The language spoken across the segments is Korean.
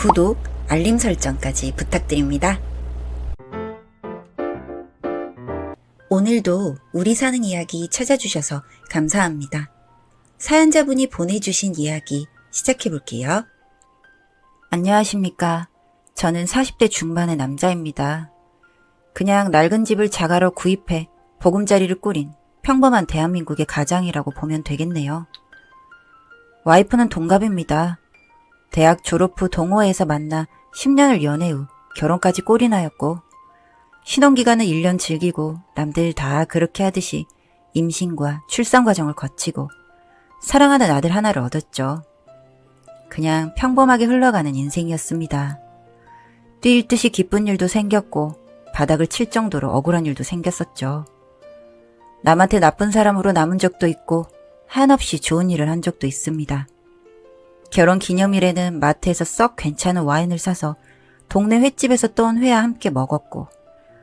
구독, 알림 설정까지 부탁드립니다. 오늘도 우리 사는 이야기 찾아주셔서 감사합니다. 사연자분이 보내주신 이야기 시작해볼게요. 안녕하십니까. 저는 40대 중반의 남자입니다. 그냥 낡은 집을 자가로 구입해 보금자리를 꾸린 평범한 대한민국의 가장이라고 보면 되겠네요. 와이프는 동갑입니다. 대학 졸업 후 동호회에서 만나 10년을 연애 후 결혼까지 꼴이나였고, 신혼기간은 1년 즐기고 남들 다 그렇게 하듯이 임신과 출산 과정을 거치고 사랑하는 아들 하나를 얻었죠. 그냥 평범하게 흘러가는 인생이었습니다. 뛸 듯이 기쁜 일도 생겼고 바닥을 칠 정도로 억울한 일도 생겼었죠. 남한테 나쁜 사람으로 남은 적도 있고 한없이 좋은 일을 한 적도 있습니다. 결혼 기념일에는 마트에서 썩 괜찮은 와인을 사서 동네 횟집에서 떠온 회와 함께 먹었고,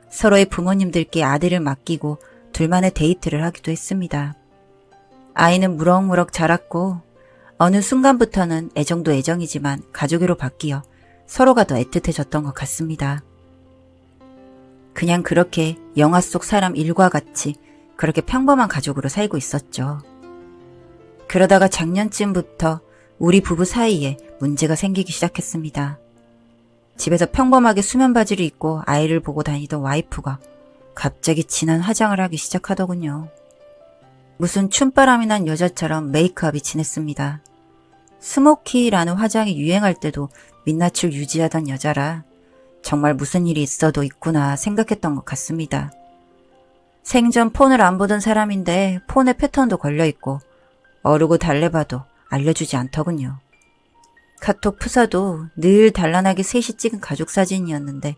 서로의 부모님들께 아들을 맡기고 둘만의 데이트를 하기도 했습니다. 아이는 무럭무럭 자랐고 어느 순간부터는 애정도 애정이지만 가족으로 바뀌어 서로가 더 애틋해졌던 것 같습니다. 그냥 그렇게 영화 속 사람 일과 같이 그렇게 평범한 가족으로 살고 있었죠. 그러다가 작년쯤부터 우리 부부 사이에 문제가 생기기 시작했습니다. 집에서 평범하게 수면 바지를 입고 아이를 보고 다니던 와이프가 갑자기 진한 화장을 하기 시작하더군요. 무슨 춤바람이 난 여자처럼 메이크업이 진했습니다. 스모키라는 화장이 유행할 때도 민낯을 유지하던 여자라 정말 무슨 일이 있어도 있구나 생각했던 것 같습니다. 생전 폰을 안 보던 사람인데 폰에 패턴도 걸려있고 어르고 달래봐도 알려주지 않더군요. 카톡 프사도 늘 단란하게 셋이 찍은 가족 사진이었는데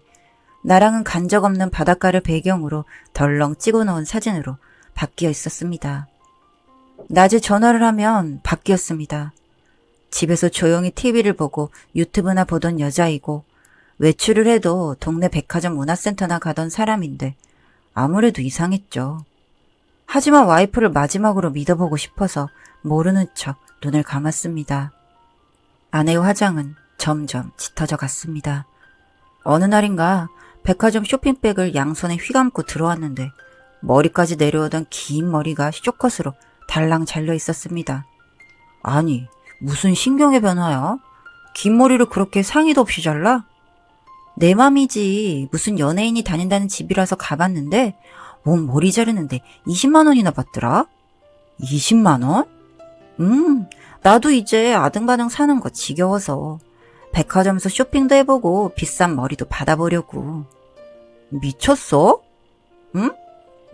나랑은 간 적 없는 바닷가를 배경으로 덜렁 찍어놓은 사진으로 바뀌어 있었습니다. 낮에 전화를 하면 바뀌었습니다. 집에서 조용히 TV를 보고 유튜브나 보던 여자이고 외출을 해도 동네 백화점 문화센터나 가던 사람인데 아무래도 이상했죠. 하지만 와이프를 마지막으로 믿어보고 싶어서 모르는 척 눈을 감았습니다. 아내의 화장은 점점 짙어져 갔습니다. 어느 날인가 백화점 쇼핑백을 양손에 휘감고 들어왔는데 머리까지 내려오던 긴 머리가 쇼컷으로 달랑 잘려 있었습니다. 아니, 무슨 신경의 변화야? 긴 머리를 그렇게 상의도 없이 잘라? 내 맘이지. 무슨 연예인이 다닌다는 집이라서 가봤는데 몸 머리 자르는데 20만 원이나 받더라? 20만 원? 나도 이제 아등바등 사는 거 지겨워서 백화점에서 쇼핑도 해보고 비싼 머리도 받아보려고. 미쳤어? 응?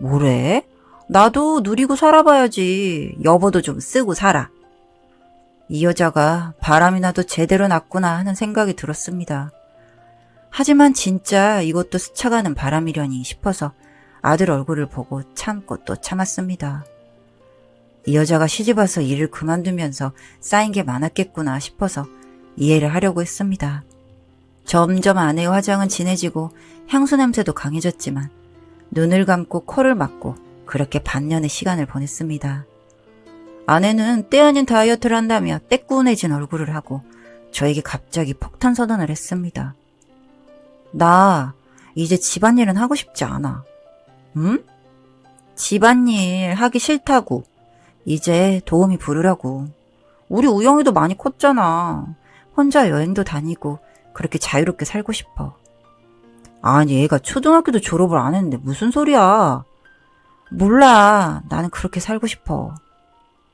뭐래? 나도 누리고 살아봐야지. 여보도 좀 쓰고 살아. 이 여자가 바람이 나도 제대로 났구나 하는 생각이 들었습니다. 하지만 진짜 이것도 스쳐가는 바람이려니 싶어서 아들 얼굴을 보고 참고 또 참았습니다. 이 여자가 시집와서 일을 그만두면서 쌓인 게 많았겠구나 싶어서 이해를 하려고 했습니다. 점점 아내의 화장은 진해지고 향수 냄새도 강해졌지만 눈을 감고 코를 막고 그렇게 반년의 시간을 보냈습니다. 아내는 때 아닌 다이어트를 한다며 떼꾸내진 얼굴을 하고 저에게 갑자기 폭탄 선언을 했습니다. 나 이제 집안일은 하고 싶지 않아. 응? 집안일 하기 싫다고. 이제 도우미 부르라고. 우리 우영이도 많이 컸잖아. 혼자 여행도 다니고 그렇게 자유롭게 살고 싶어. 아니, 얘가 초등학교도 졸업을 안 했는데 무슨 소리야. 몰라. 나는 그렇게 살고 싶어.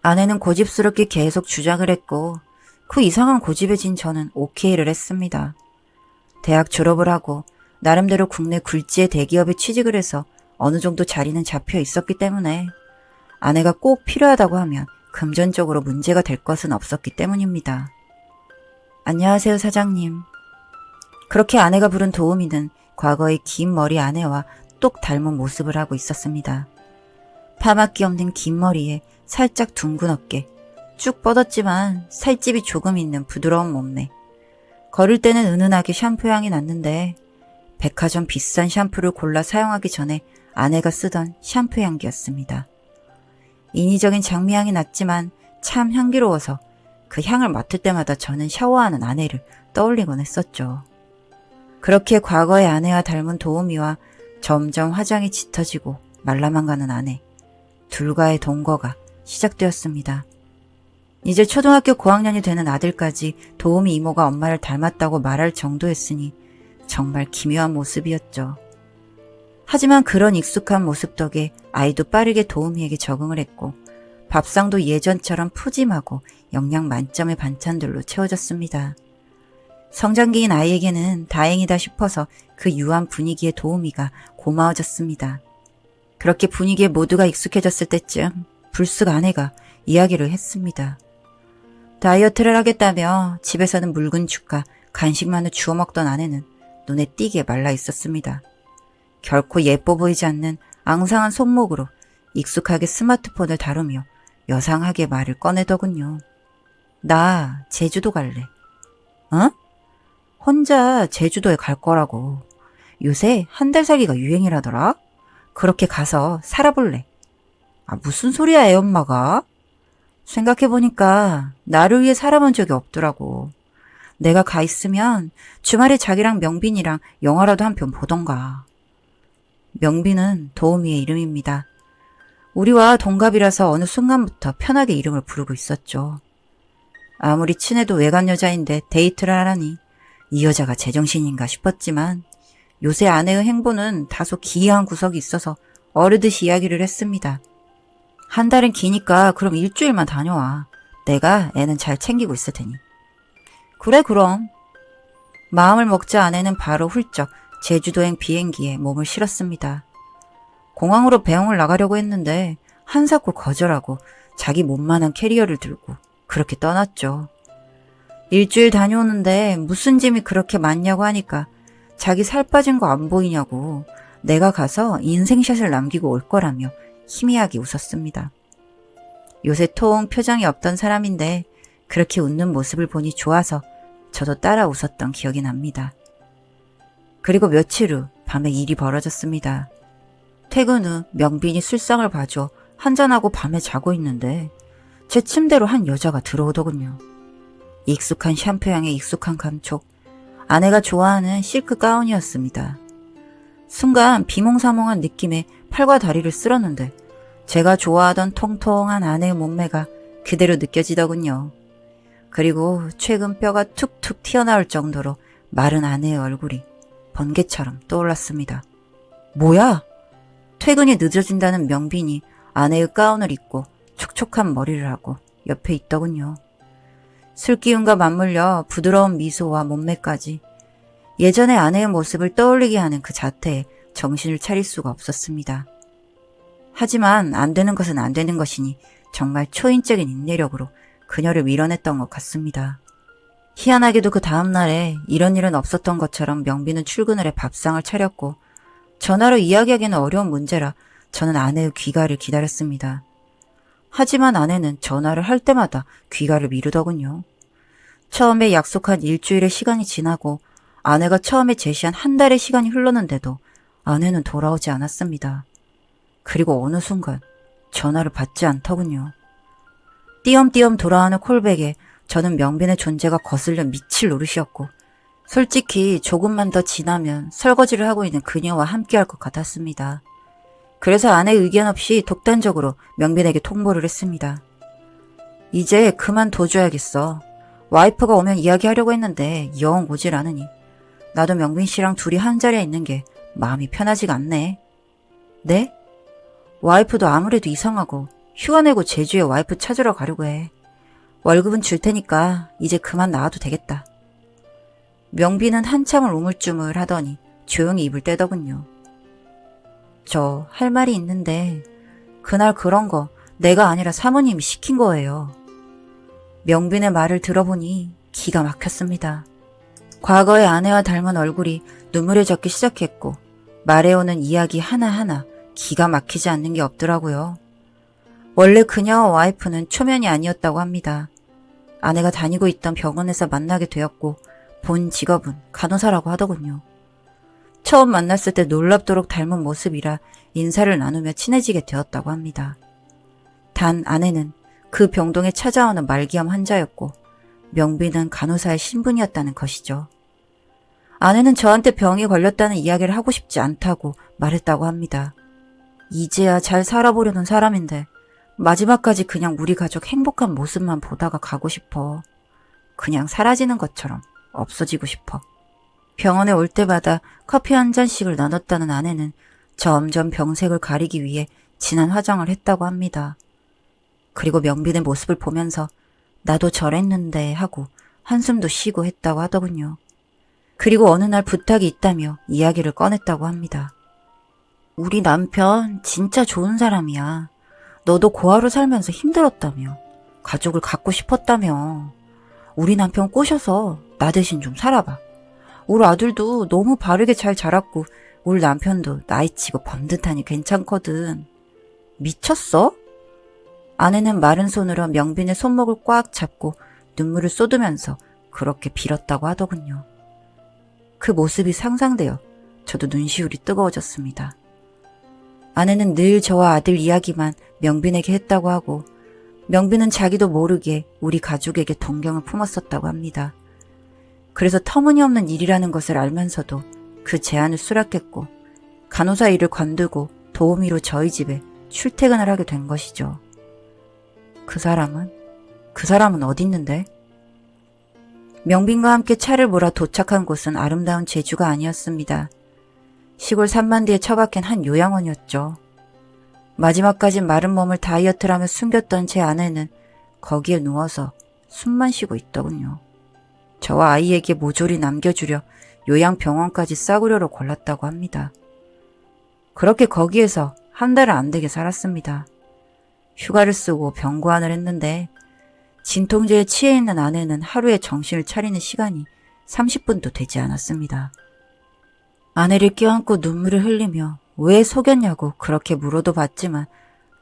아내는 고집스럽게 계속 주장을 했고 그 이상한 고집에 진 저는 오케이를 했습니다. 대학 졸업을 하고 나름대로 국내 굴지의 대기업에 취직을 해서 어느 정도 자리는 잡혀 있었기 때문에 아내가 꼭 필요하다고 하면 금전적으로 문제가 될 것은 없었기 때문입니다. 안녕하세요, 사장님. 그렇게 아내가 부른 도우미는 과거의 긴 머리 아내와 똑 닮은 모습을 하고 있었습니다. 파마기 없는 긴 머리에 살짝 둥근 어깨, 쭉 뻗었지만 살집이 조금 있는 부드러운 몸매. 걸을 때는 은은하게 샴푸 향이 났는데 백화점 비싼 샴푸를 골라 사용하기 전에 아내가 쓰던 샴푸 향기였습니다. 인위적인 장미향이 났지만 참 향기로워서 그 향을 맡을 때마다 저는 샤워하는 아내를 떠올리곤 했었죠. 그렇게 과거의 아내와 닮은 도우미와 점점 화장이 짙어지고 말라만 가는 아내, 둘과의 동거가 시작되었습니다. 이제 초등학교 고학년이 되는 아들까지 도우미 이모가 엄마를 닮았다고 말할 정도였으니 정말 기묘한 모습이었죠. 하지만 그런 익숙한 모습 덕에 아이도 빠르게 도우미에게 적응을 했고 밥상도 예전처럼 푸짐하고 영양 만점의 반찬들로 채워졌습니다. 성장기인 아이에게는 다행이다 싶어서 그 유한 분위기에 도우미가 고마워졌습니다. 그렇게 분위기에 모두가 익숙해졌을 때쯤 불쑥 아내가 이야기를 했습니다. 다이어트를 하겠다며 집에서는 묽은 죽과 간식만을 주워 먹던 아내는 눈에 띄게 말라 있었습니다. 결코 예뻐 보이지 않는 앙상한 손목으로 익숙하게 스마트폰을 다루며 여상하게 말을 꺼내더군요. 나 제주도 갈래. 어? 혼자 제주도에 갈 거라고. 요새 한 달 살기가 유행이라더라. 그렇게 가서 살아볼래. 아, 무슨 소리야, 애 엄마가? 생각해보니까 나를 위해 살아본 적이 없더라고. 내가 가 있으면 주말에 자기랑 명빈이랑 영화라도 한 편 보던가. 명빈은 도우미의 이름입니다. 우리와 동갑이라서 어느 순간부터 편하게 이름을 부르고 있었죠. 아무리 친해도 외간 여자인데 데이트를 하라니 이 여자가 제정신인가 싶었지만 요새 아내의 행보는 다소 기이한 구석이 있어서 어르듯이 이야기를 했습니다. 한 달은 기니까 그럼 일주일만 다녀와. 내가 애는 잘 챙기고 있을 테니. 그래 그럼. 마음을 먹자 아내는 바로 훌쩍 제주도행 비행기에 몸을 실었습니다. 공항으로 배웅을 나가려고 했는데 한사코 거절하고 자기 몸만한 캐리어를 들고 그렇게 떠났죠. 일주일 다녀오는데 무슨 짐이 그렇게 많냐고 하니까 자기 살 빠진 거 안 보이냐고 내가 가서 인생샷을 남기고 올 거라며 희미하게 웃었습니다. 요새 통 표정이 없던 사람인데 그렇게 웃는 모습을 보니 좋아서 저도 따라 웃었던 기억이 납니다. 그리고 며칠 후 밤에 일이 벌어졌습니다. 퇴근 후 명빈이 술상을 봐줘 한잔하고 밤에 자고 있는데 제 침대로 한 여자가 들어오더군요. 익숙한 샴푸 향에 익숙한 감촉, 아내가 좋아하는 실크 가운이었습니다. 순간 비몽사몽한 느낌에 팔과 다리를 쓸었는데 제가 좋아하던 통통한 아내의 몸매가 그대로 느껴지더군요. 그리고 최근 뼈가 툭툭 튀어나올 정도로 마른 아내의 얼굴이 번개처럼 떠올랐습니다. 뭐야? 퇴근이 늦어진다는 명빈이 아내의 가운을 입고 촉촉한 머리를 하고 옆에 있더군요. 술기운과 맞물려 부드러운 미소와 몸매까지 예전의 아내의 모습을 떠올리게 하는 그 자태에 정신을 차릴 수가 없었습니다. 하지만 안 되는 것은 안 되는 것이니 정말 초인적인 인내력으로 그녀를 밀어냈던 것 같습니다. 희한하게도 그 다음날에 이런 일은 없었던 것처럼 명빈은 출근을 해 밥상을 차렸고 전화로 이야기하기는 어려운 문제라 저는 아내의 귀가를 기다렸습니다. 하지만 아내는 전화를 할 때마다 귀가를 미루더군요. 처음에 약속한 일주일의 시간이 지나고 아내가 처음에 제시한 한 달의 시간이 흘렀는데도 아내는 돌아오지 않았습니다. 그리고 어느 순간 전화를 받지 않더군요. 띄엄띄엄 돌아오는 콜백에 저는 명빈의 존재가 거슬려 미칠 노릇이었고 솔직히 조금만 더 지나면 설거지를 하고 있는 그녀와 함께할 것 같았습니다. 그래서 아내의 의견 없이 독단적으로 명빈에게 통보를 했습니다. 이제 그만 둬줘야겠어. 와이프가 오면 이야기하려고 했는데 영 오질 않으니 나도 명빈 씨랑 둘이 한 자리에 있는 게 마음이 편하지가 않네. 네? 와이프도 아무래도 이상하고 휴가 내고 제주에 와이프 찾으러 가려고 해. 월급은 줄 테니까 이제 그만 나와도 되겠다. 명빈은 한참을 우물쭈물 하더니 조용히 입을 떼더군요. 저 할 말이 있는데 그날 그런 거 내가 아니라 사모님이 시킨 거예요. 명빈의 말을 들어보니 기가 막혔습니다. 과거의 아내와 닮은 얼굴이 눈물에 젖기 시작했고 말해오는 이야기 하나하나 기가 막히지 않는 게 없더라고요. 원래 그녀와 와이프는 초면이 아니었다고 합니다. 아내가 다니고 있던 병원에서 만나게 되었고 본 직업은 간호사라고 하더군요. 처음 만났을 때 놀랍도록 닮은 모습이라 인사를 나누며 친해지게 되었다고 합니다. 단 아내는 그 병동에 찾아오는 말기암 환자였고 명빈은 간호사의 신분이었다는 것이죠. 아내는 저한테 병이 걸렸다는 이야기를 하고 싶지 않다고 말했다고 합니다. 이제야 잘 살아보려는 사람인데 마지막까지 그냥 우리 가족 행복한 모습만 보다가 가고 싶어. 그냥 사라지는 것처럼 없어지고 싶어. 병원에 올 때마다 커피 한 잔씩을 나눴다는 아내는 점점 병색을 가리기 위해 진한 화장을 했다고 합니다. 그리고 명빈의 모습을 보면서 나도 저랬는데 하고 한숨도 쉬고 했다고 하더군요. 그리고 어느 날 부탁이 있다며 이야기를 꺼냈다고 합니다. 우리 남편 진짜 좋은 사람이야. 너도 고아로 살면서 힘들었다며. 가족을 갖고 싶었다며. 우리 남편 꼬셔서 나 대신 좀 살아봐. 우리 아들도 너무 바르게 잘 자랐고 우리 남편도 나이치고 범듯하니 괜찮거든. 미쳤어? 아내는 마른 손으로 명빈의 손목을 꽉 잡고 눈물을 쏟으면서 그렇게 빌었다고 하더군요. 그 모습이 상상되어 저도 눈시울이 뜨거워졌습니다. 아내는 늘 저와 아들 이야기만 명빈에게 했다고 하고 명빈은 자기도 모르게 우리 가족에게 동경을 품었었다고 합니다. 그래서 터무니없는 일이라는 것을 알면서도 그 제안을 수락했고 간호사 일을 관두고 도우미로 저희 집에 출퇴근을 하게 된 것이죠. 그 사람은 어디 있는데? 명빈과 함께 차를 몰아 도착한 곳은 아름다운 제주가 아니었습니다. 시골 산만디에 처박힌 한 요양원이었죠. 마지막까지 마른 몸을 다이어트라며 숨겼던 제 아내는 거기에 누워서 숨만 쉬고 있더군요. 저와 아이에게 모조리 남겨주려 요양병원까지 싸구려로 골랐다고 합니다. 그렇게 거기에서 한 달을 안 되게 살았습니다. 휴가를 쓰고 병고안을 했는데 진통제에 취해 있는 아내는 하루에 정신을 차리는 시간이 30분도 되지 않았습니다. 아내를 껴안고 눈물을 흘리며 왜 속였냐고 그렇게 물어도 봤지만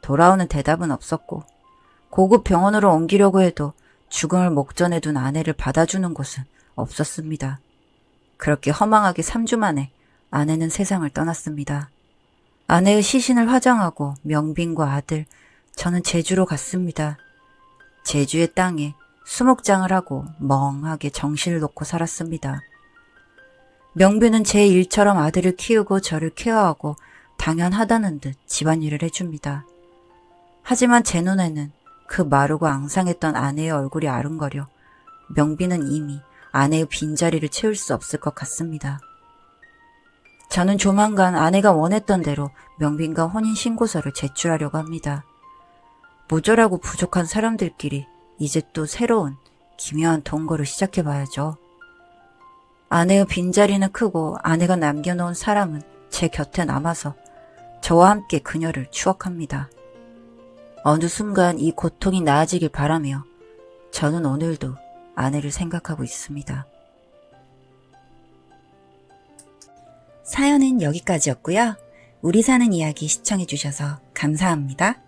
돌아오는 대답은 없었고 고급 병원으로 옮기려고 해도 죽음을 목전에 둔 아내를 받아주는 곳은 없었습니다. 그렇게 허망하게 3주 만에 아내는 세상을 떠났습니다. 아내의 시신을 화장하고 명빈과 아들, 저는 제주로 갔습니다. 제주의 땅에 수목장을 하고 멍하게 정신을 놓고 살았습니다. 명빈은 제 일처럼 아들을 키우고 저를 케어하고 당연하다는 듯 집안일을 해줍니다. 하지만 제 눈에는 그 마르고 앙상했던 아내의 얼굴이 아른거려 명빈은 이미 아내의 빈자리를 채울 수 없을 것 같습니다. 저는 조만간 아내가 원했던 대로 명빈과 혼인신고서를 제출하려고 합니다. 모자라고 부족한 사람들끼리 이제 또 새로운 기묘한 동거를 시작해봐야죠. 아내의 빈자리는 크고 아내가 남겨놓은 사람은 제 곁에 남아서 저와 함께 그녀를 추억합니다. 어느 순간 이 고통이 나아지길 바라며 저는 오늘도 아내를 생각하고 있습니다. 사연은 여기까지였고요. 우리 사는 이야기 시청해주셔서 감사합니다.